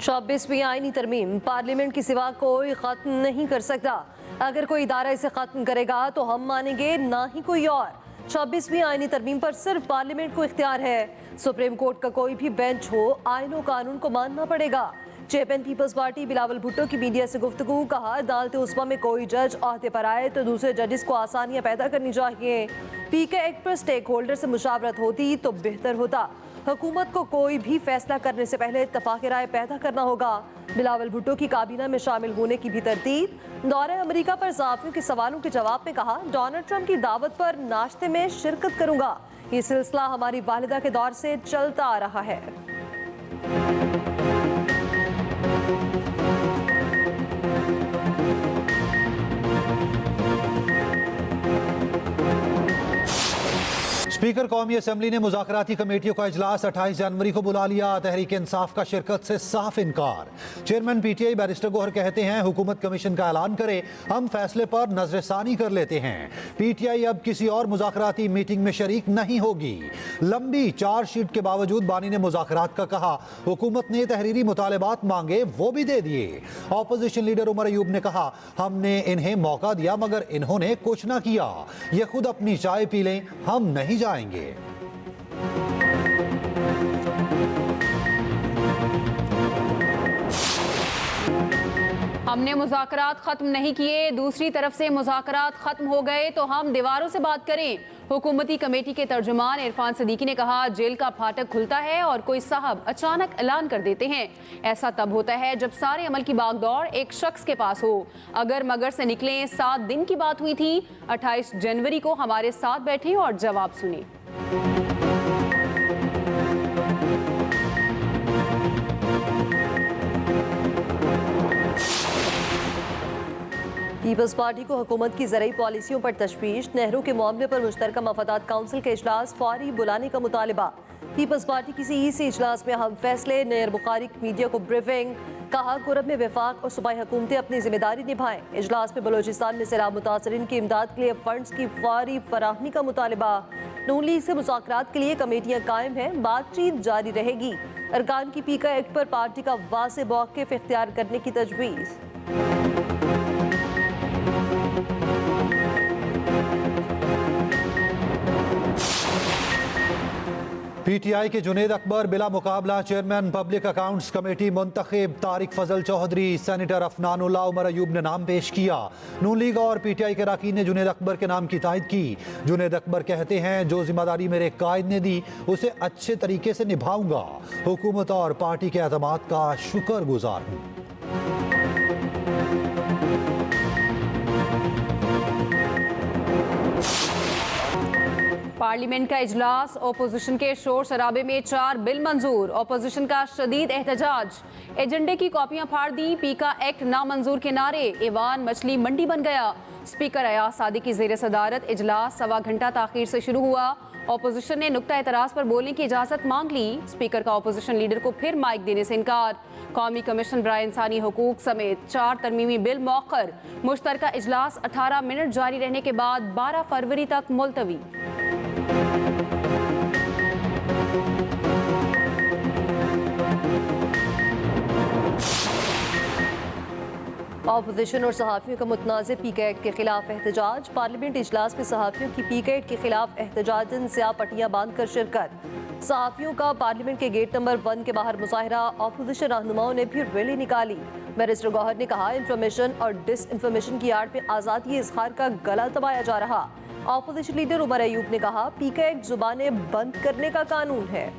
24वीं आईनी तरमीम पार्लियामेंट की सिवा कोई खत्म नहीं कर सकता। अगर कोई इदारा इसे खत्म करेगा तो हम मानेंगे, ना ही कोई और। 26वीं आईनी तरमीम पर सिर्फ पार्लियामेंट को इख्तियार है। सुप्रीम कोर्ट का कोई भी बेंच हो, आईन और कानून को मानना पड़ेगा। Chairman people's party Bilawal Bhutto की मीडिया से गुफ्तगू, कहा अदालत उस्मा में कोई जज अहदे पर आए तो दूसरे जजेस को आसानियां पैदा करनी चाहिए। पीके एक्ट पर स्टेक होल्डर से मुशावरत होती तो बेहतर होता। हुकूमत को कोई भी फैसला करने से पहले इत्तफाक राय पैदा करना होगा। बिलावल भुट्टो की काबीना में शामिल होने की भी तरतीब। दौरे अमेरिका पर सहाफियों के सवालों के जवाब में कहा, डोनाल्ड ट्रंप की दावत पर नाश्ते में शिरकत करूंगा। ये सिलसिला हमारी वालिदा के दौर से चलता आ रहा है। स्पीकर कौमी असम्बली ने मुज़ाकराती कमेटियों का इजलास 28 जनवरी को बुला लिया। तहरीक इंसाफ का शिरकत से साफ इनकार। चेयरमैन पीटीआई बैरिस्टर गोहर कहते हैं, हुकूमत कमीशन का ऐलान करे, हम फैसले पर नजरसानी कर लेते हैं। पीटीआई अब किसी और मुज़ाकराती मीटिंग में शरीक नहीं होगी। लंबी चार्जशीट के बावजूद बानी ने मुज़ाकरात का कहा, हुकूमत ने तहरीरी मुतालबात मांगे वो भी दे दिए। ऑपोजिशन लीडर उमर अयूब ने कहा, हमने इन्हें मौका दिया मगर इन्होंने कुछ ना किया। ये खुद अपनी चाय पी लें, हम नहीं जाएंगे। हमने मुज़ाकरात खत्म नहीं किए, दूसरी तरफ से मुज़ाकरात खत्म हो गए तो हम दीवारों से बात करें। हुकूमती कमेटी के तर्जुमान इरफान सदीकी ने कहा, जेल का फाटक खुलता है और कोई साहब अचानक ऐलान कर देते हैं। ऐसा तब होता है जब सारे अमल की बागडोर एक शख्स के पास हो। अगर मगर से निकले 7 दिन की बात हुई थी। 28 जनवरी को हमारे साथ बैठे और जवाब सुने। पीपल्स पार्टी को हुकूमत की ज़रूरी पॉलिसियों पर तशवीश। नेहरू के मामले पर मुश्तरका मफादात काउंसिल के इजलास फौरी बुलाने का मुतालबा। पीपल्स पार्टी की CEC इजलास में अहम फैसले। नैर बुखारी मीडिया को ब्रीफिंग, कहा कुरब में वफाक और सूबाई हुकूमतें अपनी जिम्मेदारी निभाएं। इजलास में बलोचिस्तान में सैलाब मुतासरीन की इमदाद के लिए फंड्स की फौरी फराहमी का मुतालबा। नून लीग से मुज़ाकरात के लिए कमेटियाँ कायम हैं, बातचीत जारी रहेगी। अरकान की पीका एक्ट पर पार्टी का वाज़ेह मौक़िफ़ इख्तियार करने की तजवीज़। पीटीआई के जुनेद अकबर बिला मुकाबला चेयरमैन पब्लिक अकाउंट्स कमेटी मुंतखब। तारिक फजल चौधरी, सेनेटर अफनानुल्लाह, उमर अयूब ने नाम पेश किया। नून लीग और पीटीआई के अरकान ने जुनेद अकबर के नाम की तायद की। जुनेद अकबर कहते हैं, जो जिम्मेदारी मेरे कायद ने दी उसे अच्छे तरीके से निभाऊंगा। हुकूमत और पार्टी के एतमाद का शुक्रगुजार हूँ। पार्लियामेंट का इजलास, ओपोजिशन के शोर शराबे में 4 बिल मंजूर। ओपोजिशन का शदीद एहतजाज, एजेंडे की कॉपियां फाड़ दी। पीका एक्ट नामंजूर के नारे, ईवान मछली मंडी बन गया। स्पीकर अयाज सादी की ज़ेर सदारत इजलास 1.25 घंटा ताखीर से शुरू हुआ। ओपोजिशन ने नुक्ता एतराज़ पर बोलने की इजाज़त मांग ली। स्पीकर का ओपोजिशन लीडर को फिर माइक देने से इनकार। कौमी कमीशन बराए इंसानी हुकूक समेत 4 तरमीमी बिल मौखर। मुश्तरका इजलास 18 मिनट जारी रहने के बाद 12 फरवरी तक मुलतवी। ऑपोजिशन और सहाफ़ियों का मुतनाज़ पीका एक्ट के खिलाफ एहतजाज। पार्लियामेंट इजलास में सहाफ़ियों की पीका एक्ट के खिलाफ एहतजाजन स्याह पट्टियाँ बांध कर शिरकत। सहाफ़ियों का पार्लियामेंट के गेट नंबर 1 के बाहर मुजाहरा। ऑपोजिशन रहनुमाओं ने भी रैली निकाली। बैरिस्टर गौहर ने कहा, इंफॉर्मेशन और डिस इंफॉर्मेशन की आड़ में आज़ादी इज़हार का गला दबाया जा रहा। ऑपोजिशन लीडर उमर अयूब ने कहा, पीका एक्ट जुबानें बंद करने का कानून है।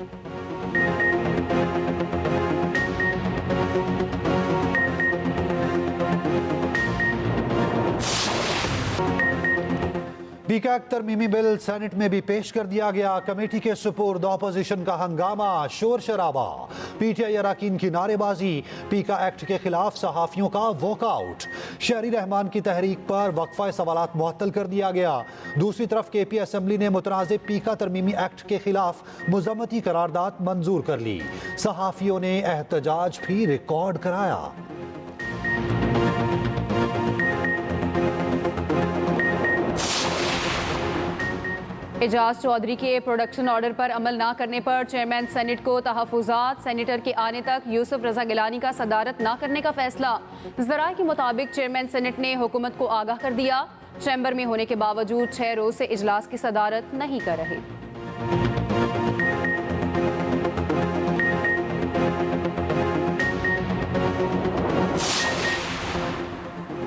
पीका एक्ट तरमीमी बिल सेनेट में भी पेश कर दिया गया। कमेटी के सुपुर्द। ऑपोजिशन का हंगामा, शोर शराबा, पीटीआई अरकान की नारेबाजी। पीका एक्ट के खिलाफ सहाफ़ियों का वॉकआउट। शहरी रहमान की तहरीक पर वक्फा सवालात मुअत्तल कर दिया गया। दूसरी तरफ केपी असम्बली ने मुतनाज़ पीका तरमीमी एक्ट के खिलाफ मुज़म्मती करारदाद मंजूर कर ली। सहाफ़ियों ने एहतजाज भी रिकॉर्ड कराया। एजाज चौधरी के प्रोडक्शन ऑर्डर पर अमल न करने पर चेयरमैन सेनेट को तहफुजात। सेनेटर के आने तक यूसुफ रजा गिलानी का सदारत न करने का फैसला। ज़राए के मुताबिक चेयरमैन सेनेट ने हुकूमत को आगाह कर दिया, चैम्बर में होने के बावजूद 6 रोज से इजलास की सदारत नहीं कर रहे।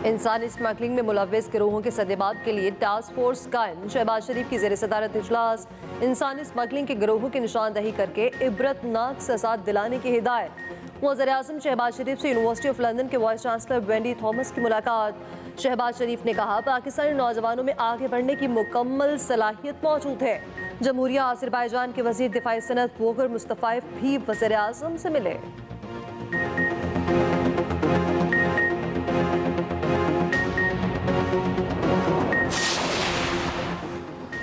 इंसानी स्मगलिंग में मुलव्विस गिरोहों के सदेबाद के लिए टास्क फोर्स कायम। शहबाज शरीफ की ज़ेर सदारत इजलास। इंसानी स्मगलिंग के गिरोहों की निशानदही करके इबरतनाक सजा दिलाने की हिदायत। वज़ीर-ए-आज़म शहबाज शरीफ से यूनिवर्सिटी ऑफ लंदन के वाइस चांसलर वेंडी थॉमस की मुलाकात। शहबाज शरीफ ने कहा, पाकिस्तानी नौजवानों में आगे बढ़ने की मुकम्मल सलाहियत मौजूद है। जमहूरिया आज़रबाईजान के वज़ीर दिफाई सनत वोगर मुस्तफ़ाइफ भी वज़ीर-ए-आज़म से मिले।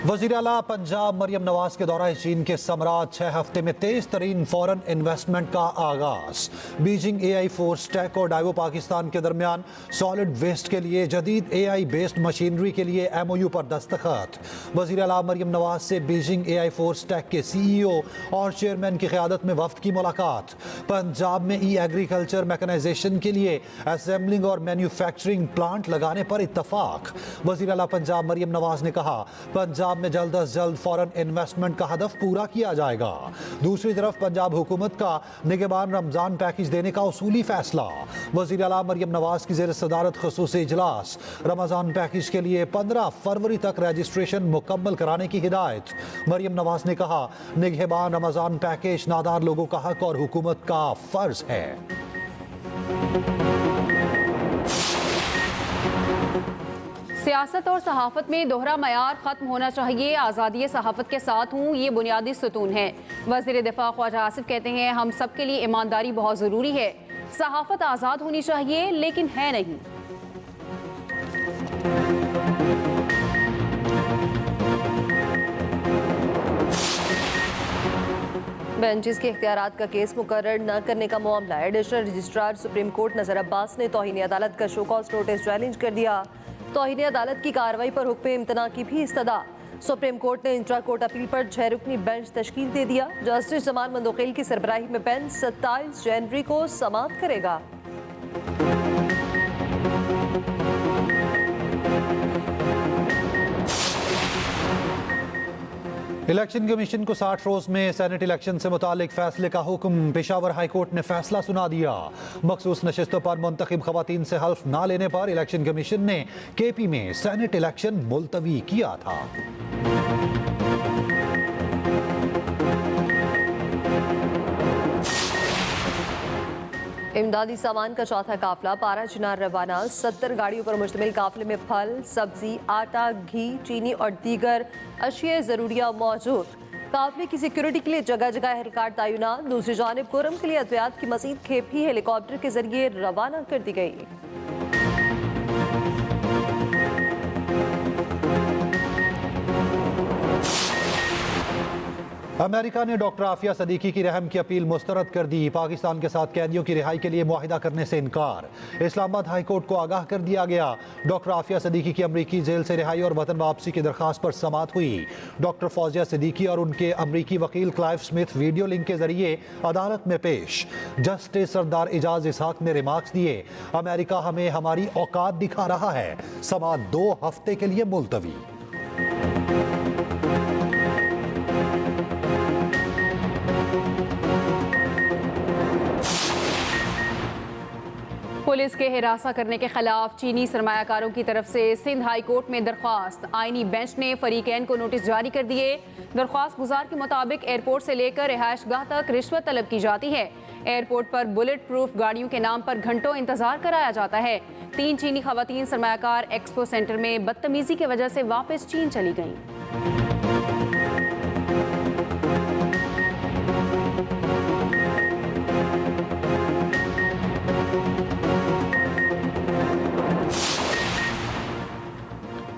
वज़ीर आला पंजाब मरियम नवाज के दौरा चीन के समरात। 6 हफ्ते में तेज तरीन फॉरेन इन्वेस्टमेंट का आगाज। बीजिंग AI फोर्स टेक और डाइवो पाकिस्तान के दरमियान सॉलिड वेस्ट के लिए जदीद AI बेस्ड मशीनरी के लिए MOU पर दस्तखत। वज़ीर आला मरियम नवाज से बीजिंग AI फोर्स टेक के CEO और चेयरमैन की क़यादत में वफ्द की मुलाकात। पंजाब में एग्रीकल्चर मैकेनाइजेशन के लिए असेंबलिंग और मैन्युफैक्चरिंग प्लांट लगाने पर इत्तफाक। वज़ीर आला पंजाब मरियम नवाज ने कहा, पंजाब में जल्द अज जल्द फॉरेन इन्वेस्टमेंट का हदफ पूरा किया जाएगा। दूसरी तरफ पंजाब हुकूमत का निगहबान रमजान पैकेज देने का उसूली फैसला। वज़ीर आला मरियम नवाज की ज़ेर सदारत ख़ुसूसी इजलास। रमजान पैकेज के लिए 15 फरवरी तक रजिस्ट्रेशन मुकम्मल कराने की हिदायत। मरियम नवाज ने कहा, निगहबान रमजान पैकेज नादार लोगों का हक और हुकूमत का फर्ज है। सियासत और सहाफत में दोहरा मयार खत्म होना चाहिए। आज़ादी सहाफत के साथ हूँ, ये बुनियादी सतून है। वज़ीर दिफा ख्वाजा आसिफ कहते हैं, हम सब के लिए ईमानदारी बहुत ज़रूरी है। सहाफत आज़ाद होनी चाहिए, लेकिन है नहीं। बेंचेस के इख्तियारात का केस मुकर्रर न करने का मामला। एडिशनल रजिस्ट्रार सुप्रीम कोर्ट नज़र अब्बास ने तौहीन अदालत का शो कॉज नोटिस चैलेंज कर दिया। तौहीन अदालत की कार्रवाई पर हुक्म इम्तना की भी इस्तदा। सुप्रीम कोर्ट ने इंट्रा कोर्ट अपील पर 6 रुकनी बेंच तश्कील दे दिया। जस्टिस जमाल मंदोखिल की सरबराही में बेंच 27 जनवरी को समाप्त करेगा। इलेक्शन कमीशन को 60 रोज में सेनेट इलेक्शन से मुतालिक फैसले का हुक्म। पेशावर हाई कोर्ट ने फैसला सुना दिया। मखसूस नशिस्तों पर मुंतखब खवातीन से हल्फ ना लेने पर इलेक्शन कमीशन ने KP में सेनेट इलेक्शन मुलतवी किया था। इमदादी सामान का चौथा काफिला पारा चिनार रवाना। 70 गाड़ियों पर मुश्तमिल काफिले में फल, सब्जी, आटा, घी, चीनी और दीगर अशिया ज़रूरिया मौजूद। काफिले की सिक्योरिटी के लिए जगह जगह एहलकार तैनात। दूसरी जानिब कोरम के लिए अद्वियात की मज़ीद खेप भी हेलीकॉप्टर के जरिए रवाना कर दी गई। अमेरिका ने डॉक्टर आफिया सदीकी की रहम की अपील मुस्तरद कर दी। पाकिस्तान के साथ कैदियों की रिहाई के लिए मुआहिदा करने से इनकार। इस्लामाबाद हाई कोर्ट को आगाह कर दिया गया। डॉक्टर आफिया सदीकी की अमरीकी जेल से रिहाई और वतन वापसी की दरख्वास्त पर समाअत हुई। डॉक्टर फौजिया सदीकी और उनके अमरीकी वकील क्लाइव स्मिथ वीडियो लिंक के जरिए अदालत में पेश। जस्टिस सरदार इजाज इसहाक ने रिमार्क्स दिए, अमेरिका हमें हमारी औकात दिखा रहा है। समाअत 2 हफ्ते के लिए मुलतवी। पुलिस के हिरासा करने के खिलाफ चीनी सरमायाकारों की तरफ से सिंध हाई कोर्ट में दरख्वास्त। आईनी बेंच ने फरीकैन को नोटिस जारी कर दिए। दरख्वास्त गुजार के मुताबिक एयरपोर्ट से लेकर रिहायशगाह तक रिश्वत तलब की जाती है। एयरपोर्ट पर बुलेट प्रूफ गाड़ियों के नाम पर घंटों इंतजार कराया जाता है। 3 चीनी खवातीन सरमायाकार एक्सपो सेंटर में बदतमीजी की वजह से वापस चीन चली गईं।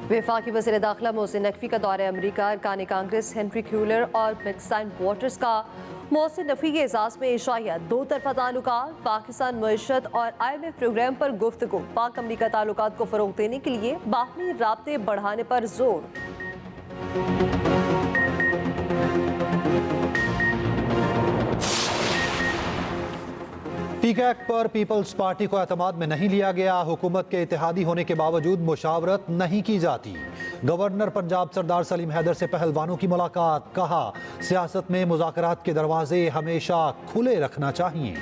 वफाकी वज़ीर दाखिला मोहसिन नकवी का दौरा अमरीका। अरकान कांग्रेस हेनरी क्यूलर और मिक्साइन वाटर्स का मोहसिन नकवी के एजाज़ में इशाया। 2 तरफ़ा ताल्लुकात, पाकिस्तान मईशत और IMF प्रोग्राम पर गुफ्तगू। पाक अमरीका ताल्लुकात को फ़रोग़ देने के लिए बाहमी राब्ते बढ़ाने पर जोर। पीकैक पर पीपल्स पार्टी को एतमाद में नहीं लिया गया। हुकूमत के इत्तेहादी होने के बावजूद मुशावरत नहीं की जाती। गवर्नर पंजाब सरदार सलीम हैदर से पहलवानों की मुलाकात। कहा, सियासत में मुज़ाकरात के दरवाजे हमेशा खुले रखना चाहिए।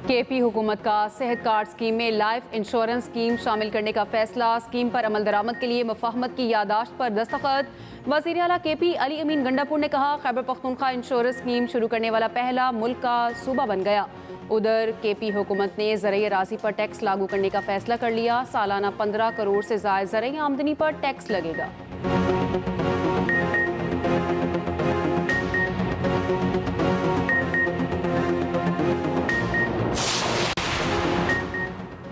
केपी हुकूमत का सेहत कार्ड स्कीम में लाइफ इंश्योरेंस स्कीम शामिल करने का फैसला। स्कीम पर अमल दरामद के लिए मुफाहमत की यादाश्त पर दस्तखत। वज़ीर आला केपी अली अमीन गंडापुर ने कहा, खैबर पख्तूनख्वा इंश्योरेंस स्कीम शुरू करने वाला पहला मुल्क का सूबा बन गया। उधर केपी हुकूमत ने ज़रई अराज़ी पर टैक्स लागू करने का फैसला कर लिया। सालाना 15 करोड़ से ज़ायद ज़रई आमदनी पर टैक्स लगेगा।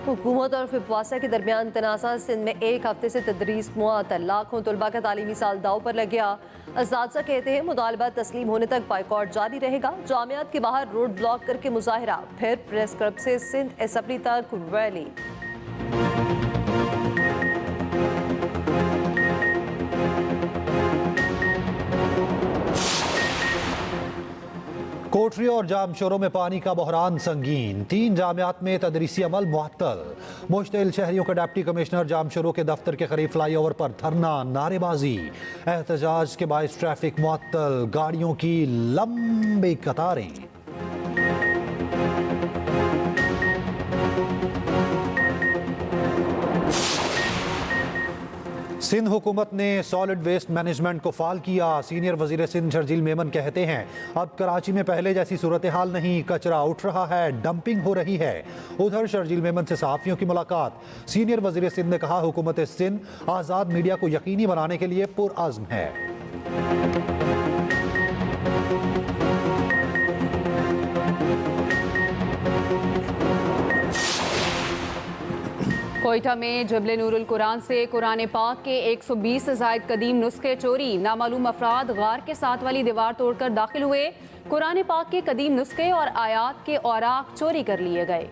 हुकूमत और फिपवासा के दरमियान तनाज़ा। सिंध में एक हफ्ते से तदरीस मुअत्तल। लाखों तलबा का तालीमी साल दाव पर लग गया। असातिज़ा कहते हैं मुतालबा तस्लीम होने तक बाइकॉट जारी रहेगा। जामियात के बाहर रोड ब्लॉक करके मुजाहिरा। फिर प्रेस क्लब से सिंध असेंबली तक रैली। कोठरी और जामशोरों में पानी का बहरान संगीन। 3 जामियात में तदरीसी अमल मुअत्तल। मुश्तिल शहरियों का डिप्टी कमिश्नर जामशोरों के दफ्तर के करीब फ्लाईओवर पर धरना, नारेबाजी। एहतजाज के बायस ट्रैफिक मुअत्तल। गाड़ियों की लंबी कतारें। सिंध हुकूमत ने सॉलिड वेस्ट मैनेजमेंट को फाल किया। सीनियर वजीर सिंध शर्जील मेमन कहते हैं, अब कराची में पहले जैसी सूरत हाल नहीं, कचरा उठ रहा है, डंपिंग हो रही है। उधर शर्जील मेमन से सहाफियों की मुलाकात। सीनियर वजीर सिंध ने कहा, हुकूमत सिंध आज़ाद मीडिया को यकीनी बनाने के लिए पुरअज़्म है। कोयटा में जबले नूरुल कुरान से कुरान पाक के 120 से ज़ायद कदीम नुस्खे चोरी। नामालूम अफराद गार के साथ वाली दीवार तोड़कर दाखिल हुए। कुरान पाक के कदीम नुस्खे और आयात के औराक चोरी कर लिए गए।